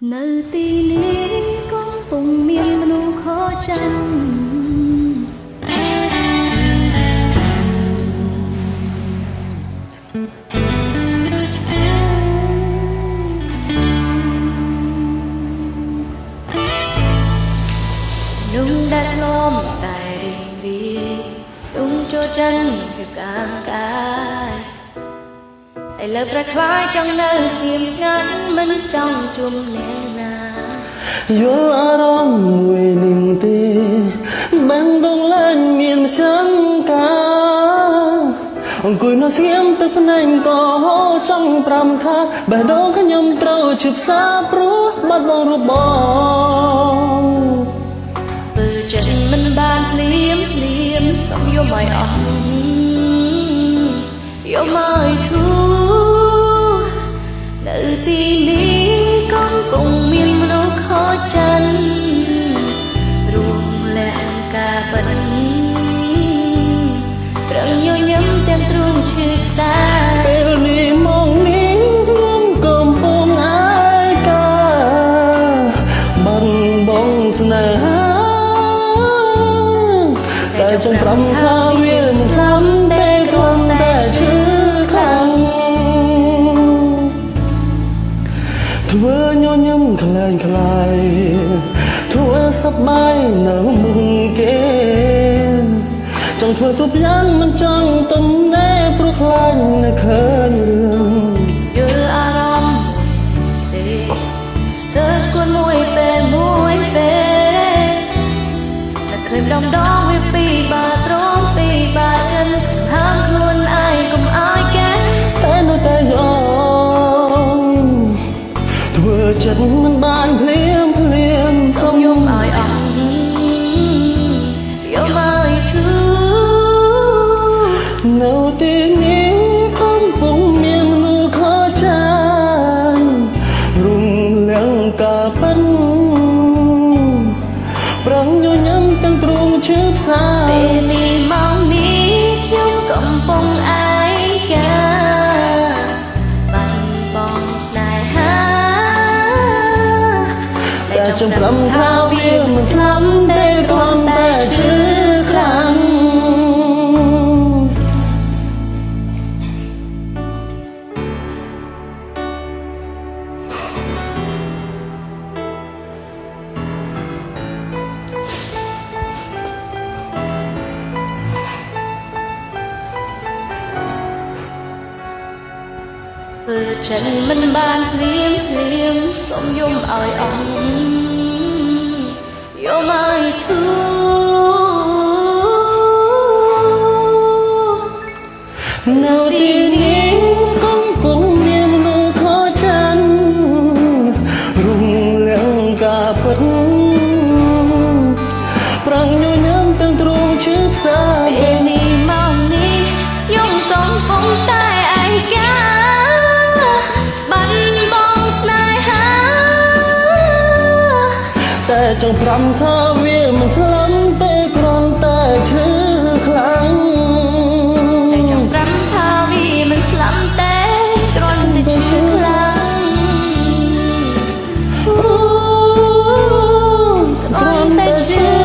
នៅទីនេះកំពុងមានមនុស្សខកចិត្តนุ่งได้ลมแต่ดีนุ่งโจจันคือการกายไอเลิฟระคล้ายจังเนินเสียงงั้นมันจ้องจุ่มแน่นาយល់អារម្មណ៍មួយនឹងទេបានដងឡើងមានចង្កាអង្គុយនៅស្ងៀមទឹកភ្នែកក៏ចង់ប្រាំថាបេះដូងខ្ញុំត្រូវជិបសាព្រោះបាត់បង់រូបបងបើចិត្តមិនបានភ្លាមសុំយកមកអស់យកមកធូរនៅទីនេះកំពុងមានមនុស្សខកចិត្តរួមលែងការបាត់ប្រឹងញញឹមទាំងទ្រូងឈឺខ្សាពេលនេះមកនេះខ្ញុំកំពុងអាយកាបាត់បង់ស្នេហាតែចង់ប្រំថាវាមិនសាំទេគ្រាន់តែឈឺខ្លាំងធ្វើញញឹមខ្លែងខ្លាយធ្វើសប្បាយនៅមុខគេចង់ធ្វើទុបយ៉ាងមិនចង់ទំនេរព្រោះខ្លាចនៅឃើញរឿងយល់អារម្មណ៍ទេស្ទើរគួរមួយពេលតែឃើញដងវាពីបាត្រង់ពីបាចិនហាមខ្លួនឯងកុំអើយគេតែនៅតែធ្វើចិត្តមិនបានភ្លាមសុំយំឲ្យអស់យកមកឈឺនៅទីនេះកំពុងមានមនុស្សខកចិត្តរុំលងការប៉ិនប្រឹងញញឹមទាំងទ្រូងឈឺផ្សាពេលនេះមកនេះខ្ញុំកំពុងអាយកាបាត់បង់ស្នេហាតែចង់ប្រំថាវាមិនស្លាប់ទេគ្រាន់តែឈឺខ្លាំងបើចិនមិនបានភ្លាមសុំយំឲ្យអស់យកមកធូរនៅទីនេះកំពុងមានមនុស្សខកចិត្តរុំលងការពិតប្រឹងញញឹមទាំងទ្រូងឈឺផ្សាពេលនេះមកនេះខ្ញុំកំពុងតែឯកាបាត់បង់ស្នេហាតែចង់ប្រំថាវាមិនស្លាប់ទេគ្រាន់តែឈឺខ្លាំងតែចង់ប្រំថាវាមិនស្លាប់ទេគ្រាន់តែឈឺខ្លាំងគ្រាន់តែឈឺ